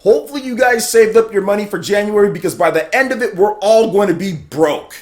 Hopefully you guys saved up your money for January because by the end of it, we're all going to be broke.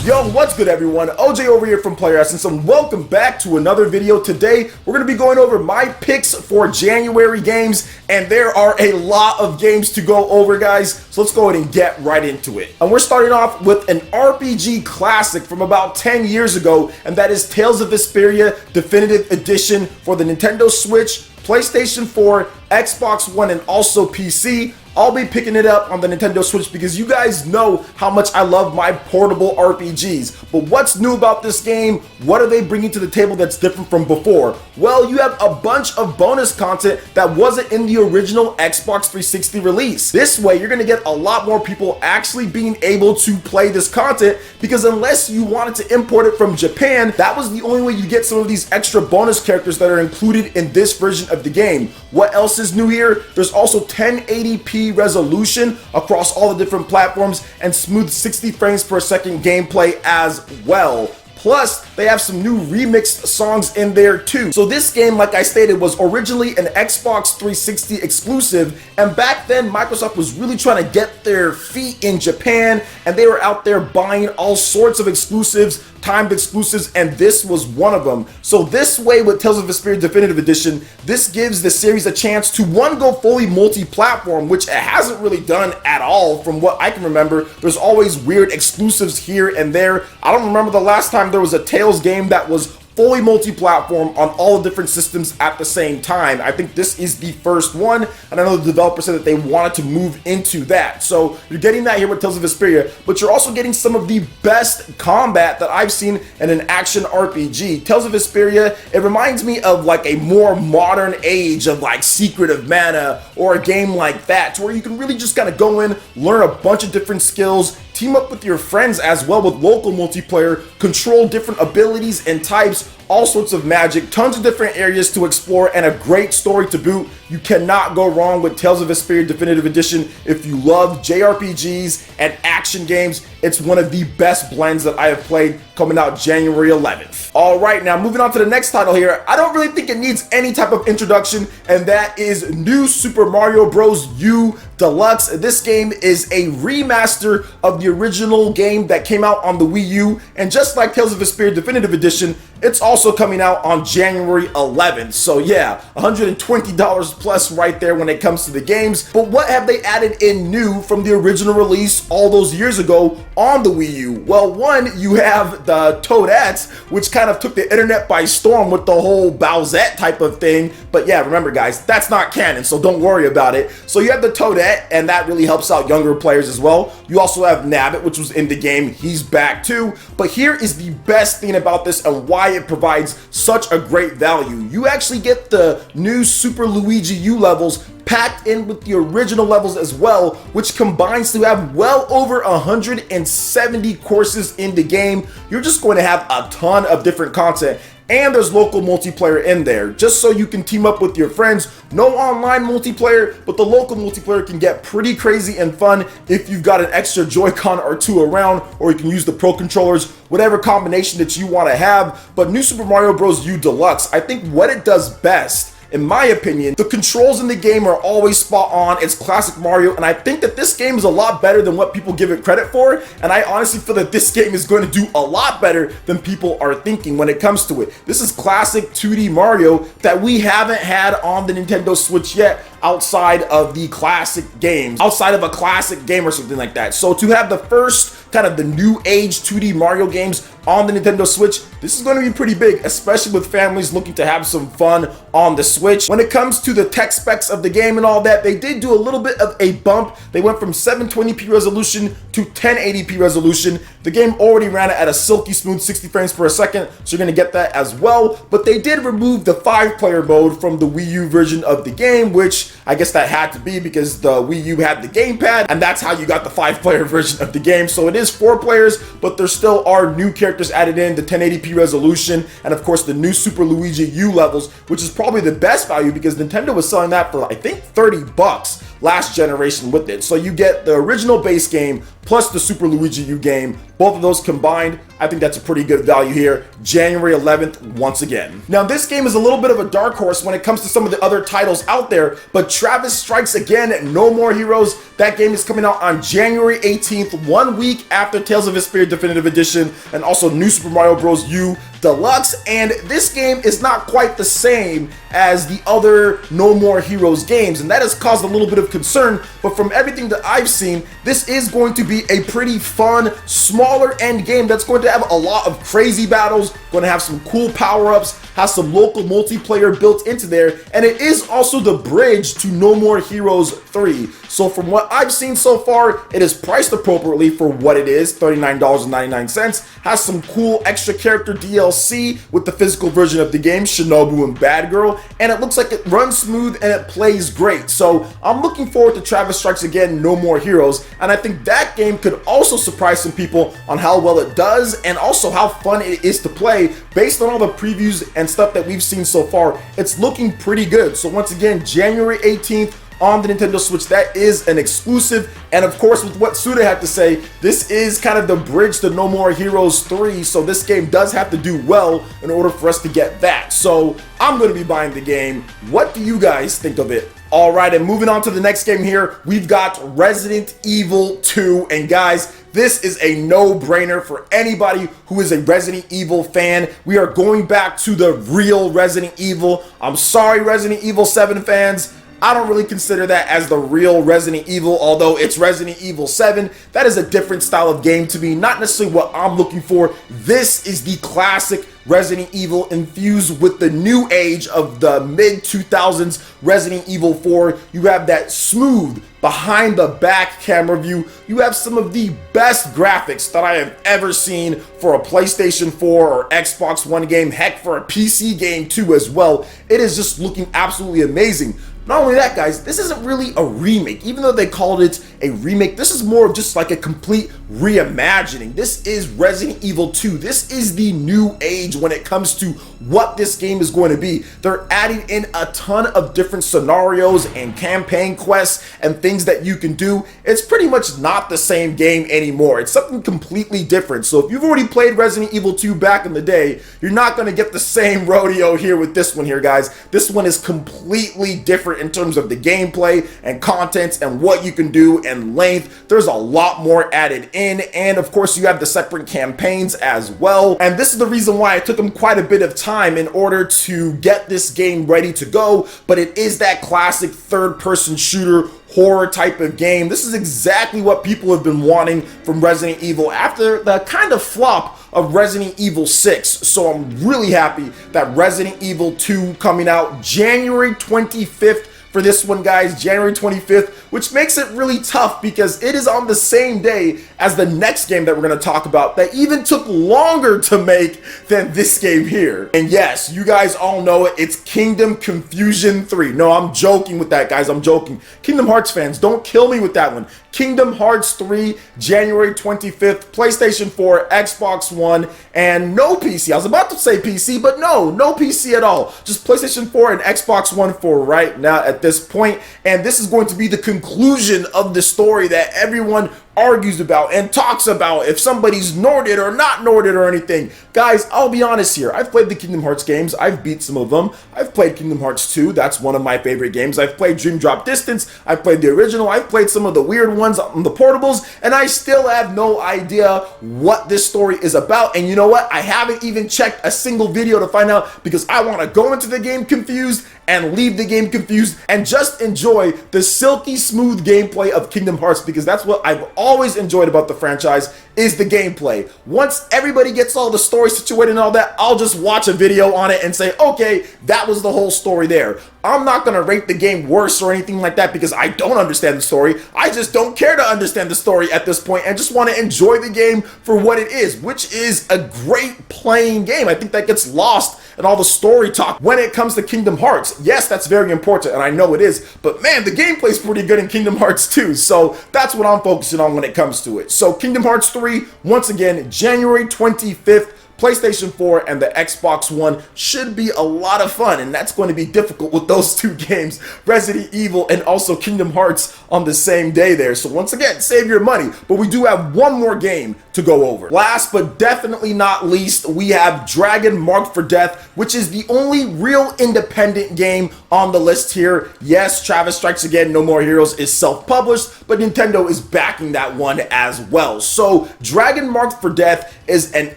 Yo, what's good everyone? OJ over here from PlayerEssence and welcome back to another video. Today, we're going to be going over my picks for January games, and there are a lot of games to go over, guys. So let's go ahead and get right into it. And we're starting off with an RPG classic from about 10 years ago, and that is Tales of Vesperia Definitive Edition for the Nintendo Switch, PlayStation 4, Xbox One, and also PC. I'll be picking it up on the Nintendo Switch because you guys know how much I love my portable RPGs. But what's new about this game? What are they bringing to the table that's different from before? Well, you have a bunch of bonus content that wasn't in the original Xbox 360 release. This way, you're gonna get a lot more people actually being able to play this content because unless you wanted to import it from Japan, that was the only way you get some of these extra bonus characters that are included in this version of the game. What else is new here? There's also 1080p resolution across all the different platforms and smooth 60 frames per second gameplay as well. Plus, they have some new remixed songs in there too. So this game, like I stated, was originally an Xbox 360 exclusive, and back then Microsoft was really trying to get their feet in Japan, and they were out there buying all sorts of exclusives, timed exclusives, and this was one of them. So this way with Tales of Vesperia Definitive Edition, this gives the series a chance to go fully multi-platform, which it hasn't really done at all from what I can remember. There's always weird exclusives here and there. I don't remember the last time there was a Tales game that was fully multi-platform on all the different systems at the same time. I think this is the first one, and I know the developer said that they wanted to move into that. So you're getting that here with Tales of Vesperia, but you're also getting some of the best combat that I've seen in an action RPG. Tales of Vesperia, it reminds me of like a more modern age of like Secret of Mana or a game like that, to where you can really just kind of go in, learn a bunch of different skills, team up with your friends as well with local multiplayer, control different abilities and types, all sorts of magic, tons of different areas to explore, and a great story to boot. You cannot go wrong with Tales of Vesperia Definitive Edition. If you love JRPGs and action games, it's one of the best blends that I have played, coming out January 11th. All right, now moving on to the next title here. I don't really think it needs any type of introduction, and that is New Super Mario Bros. U Deluxe. This game is a remaster of the original game that came out on the Wii U, and just like Tales of Vesperia Definitive Edition, it's also coming out on January 11th. So yeah, $120 plus right there when it comes to the games. But what have they added in new from the original release all those years ago on the Wii U? Well, one, you have the Toadettes, which kind of took the internet by storm with the whole Bowsette type of thing. But yeah, remember guys, that's not canon, so don't worry about it. So you have the Toadette, and that really helps out younger players as well. You also have Nabbit, which was in the game. He's back too. But here is the best thing about this and why it provides such a great value. You actually get the new Super Luigi U levels packed in with the original levels as well, which combines to have well over 170 courses in the game. You're just going to have a ton of different content. And there's local multiplayer in there, just so you can team up with your friends. No online multiplayer, but the local multiplayer can get pretty crazy and fun if you've got an extra Joy-Con or two around, or you can use the Pro Controllers, whatever combination that you want to have. But New Super Mario Bros. U Deluxe, I think what it does best, in my opinion, the controls in the game are always spot on. It's classic Mario, and I think that this game is a lot better than what people give it credit for, and I honestly feel that this game is going to do a lot better than people are thinking when it comes to it. This is classic 2D Mario that we haven't had on the Nintendo Switch yet, outside of the classic games, outside of a classic game or something like that. So to have the first kind of the new age 2D Mario games on the Nintendo Switch, this is going to be pretty big, especially with families looking to have some fun on the Switch. When it comes to the tech specs of the game and all that, they did do a little bit of a bump. They went from 720p resolution to 1080p resolution. The game already ran it at a silky smooth 60 frames per second, so you're going to get that as well. But they did remove the 5-player mode from the Wii U version of the game, which I guess that had to be because the Wii U had the gamepad, and that's how you got the 5-player version of the game. So it is 4 players, but there still are new characters added in, the 1080p resolution, and of course the new Super Luigi U levels, which is probably the best value because Nintendo was selling that for I think $30 last generation with it. So you get the original base game plus the Super Luigi U game, both of those combined. I think that's a pretty good value here. January 11th, once again. Now, this game is a little bit of a dark horse when it comes to some of the other titles out there, but Travis Strikes Again, No More Heroes, that game is coming out on January 18th, 1 week after Tales of Vesperia Definitive Edition, and also New Super Mario Bros. U Deluxe. And this game is not quite the same as the other No More Heroes games, and that has caused a little bit of concern, but from everything that I've seen, this is going to be a pretty fun, smaller end game that's going to have a lot of crazy battles, going to have some cool power-ups, has some local multiplayer built into there, and it is also the bridge to No More Heroes 3. So from what I've seen so far, it is priced appropriately for what it is, $39.99, has some cool extra character DLC with the physical version of the game, Shinobu and Bad Girl, and it looks like it runs smooth and it plays great. So I'm looking forward to Travis Strikes Again, No More Heroes, and I think that game could also surprise some people on how well it does and also how fun it is to play. Based on all the previews and stuff that we've seen so far, it's looking pretty good. So once again, January 18th, on the Nintendo Switch, that is an exclusive. And of course, with what Suda had to say, this is kind of the bridge to No More Heroes 3, so this game does have to do well in order for us to get that. So I'm going to be buying the game. What do you guys think of it? All right, and moving on to the next game here, we've got Resident Evil 2, and guys, this is a no-brainer for anybody who is a Resident Evil fan. We are going back to the real Resident Evil. I'm sorry, Resident Evil 7 fans. I don't really consider that as the real Resident Evil, although it's Resident Evil 7. That is a different style of game to me, not necessarily what I'm looking for. This is the classic Resident Evil infused with the new age of the mid-2000s Resident Evil 4. You have that smooth behind the back camera view. You have some of the best graphics that I have ever seen for a PlayStation 4 or Xbox One game, heck, for a PC game too as well. It is just looking absolutely amazing. Not only that, guys, this isn't really a remake. Even though they called it a remake, this is more of just like a complete reimagining. This is Resident Evil 2. This is the new age when it comes to what this game is going to be. They're adding in a ton of different scenarios and campaign quests and things that you can do. It's pretty much not the same game anymore. It's something completely different. So if you've already played Resident Evil 2 back in the day, you're not going to get the same rodeo here with this one here, guys. This one is completely different in terms of the gameplay and content and what you can do and length. There's a lot more added in, and of course you have the separate campaigns as well. And this is the reason why it took them quite a bit of time in order to get this game ready to go, but it is that classic third-person shooter horror type of game. This is exactly what people have been wanting from Resident Evil after the kind of flop of Resident Evil 6. So I'm really happy that Resident Evil 2 coming out January 25th for this one, guys, January 25th, which makes it really tough because it is on the same day as the next game that we're going to talk about that even took longer to make than this game here. And yes, you guys all know it, it's Kingdom Confusion 3. No, I'm joking with that, guys, I'm joking. Kingdom Hearts fans, don't kill me with that one. Kingdom Hearts 3, January 25th, PlayStation 4, Xbox One, and no PC. I was about to say PC, but no PC at all. Just PlayStation 4 and Xbox One for right now at this point. And this is going to be the conclusion of the story that everyone argues about and talks about if somebody's Norded or not Norded or anything. Guys, I'll be honest here. I've played the Kingdom Hearts games. I've beat some of them. I've played Kingdom Hearts 2. That's one of my favorite games. I've played Dream Drop Distance. I've played the original. I've played some of the weird ones on the portables, and I still have no idea what this story is about. And you know what? I haven't even checked a single video to find out because I want to go into the game confused and leave the game confused and just enjoy the silky smooth gameplay of Kingdom Hearts, because that's what I've always enjoyed about the franchise, is the gameplay. Once everybody gets all the story situated and all that, I'll just watch a video on it and say, okay, that was the whole story there. I'm not going to rate the game worse or anything like that because I don't understand the story. I just don't care to understand the story at this point and just want to enjoy the game for what it is, which is a great playing game. I think that gets lost in all the story talk when it comes to Kingdom Hearts. Yes, that's very important, and I know it is, but man, the gameplay's pretty good in Kingdom Hearts 2, so that's what I'm focusing on when it comes to it. So Kingdom Hearts 3, once again, January 25th, PlayStation 4 and the Xbox One should be a lot of fun, and that's going to be difficult with those two games, Resident Evil and also Kingdom Hearts, on the same day there. So once again, save your money. But we do have one more game to go over. Last but definitely not least, we have Dragon Marked for Death, which is the only real independent game on the list here. Yes, Travis Strikes Again, No More Heroes is self-published, but Nintendo is backing that one as well. So Dragon Marked for Death is an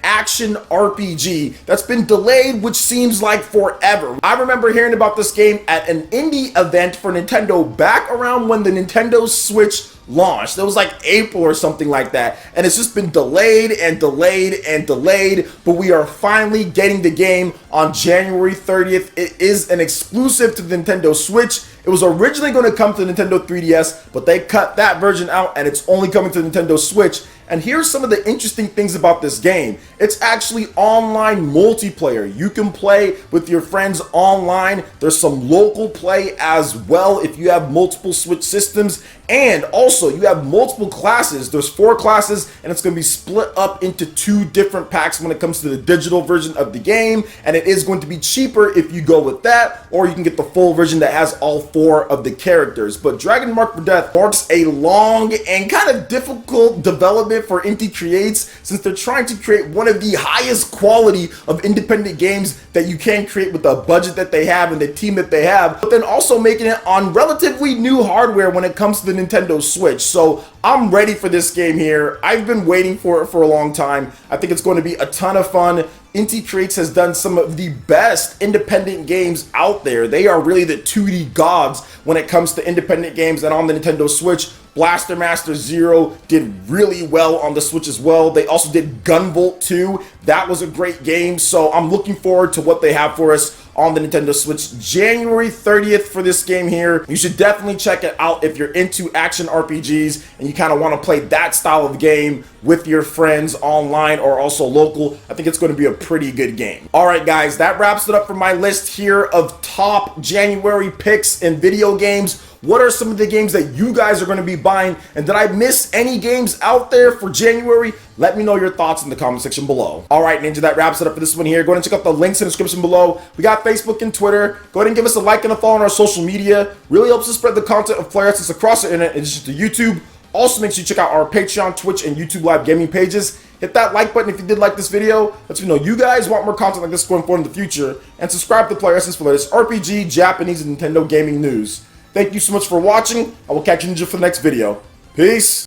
action RPG that's been delayed, which seems like forever. I remember hearing about this game at an indie event for Nintendo back around when the Nintendo Switch launched. It was like April or something like that, and it's just been delayed and delayed and delayed, but we are finally getting the game on January 30th. It is an exclusive to the Nintendo Switch. It was originally going to come to the Nintendo 3DS, but they cut that version out and it's only coming to the Nintendo Switch. And here's some of the interesting things about this game. It's actually online multiplayer. You can play with your friends online. There's some local play as well if you have multiple Switch systems. And also, you have multiple classes. There's 4 classes, and it's going to be split up into 2 different packs when it comes to the digital version of the game. And it is going to be cheaper if you go with that, or you can get the full version that has all 4 of the characters. But Dragon Marked for Death marks a long and kind of difficult development for Inti Creates, since they're trying to create one of the highest quality of independent games that you can create with the budget that they have and the team that they have, but then also making it on relatively new hardware when it comes to the Nintendo Switch. So I'm ready for this game here. I've been waiting for it for a long time. I think it's going to be a ton of fun. Inti Creates has done some of the best independent games out there. They are really the 2D gods when it comes to independent games, and on the Nintendo Switch, Blaster Master Zero did really well on the Switch as well. They also did Gunvolt 2. That was a great game, so I'm looking forward to what they have for us on the Nintendo Switch. January 30th for this game here. You should definitely check it out if you're into action RPGs and you kind of want to play that style of game with your friends online or also local. I think it's going to be a pretty good game. All right, guys, that wraps it up for my list here of top January picks in video games. What are some of the games that you guys are going to be buying? And did I miss any games out there for January? Let me know your thoughts in the comment section below. All right, Ninja, that wraps it up for this one here. Go ahead and check out the links in the description below. We got Facebook and Twitter. Go ahead and give us a like and a follow on our social media. Really helps us spread the content of PlayerEssence across the internet in addition to YouTube. Also, make sure you check out our Patreon, Twitch, and YouTube live gaming pages. Hit that like button if you did like this video. Let me know you guys want more content like this going forward in the future. And subscribe to PlayerEssence for the latest RPG, Japanese, and Nintendo gaming news. Thank you so much for watching. I will catch you, Ninja, for the next video. Peace.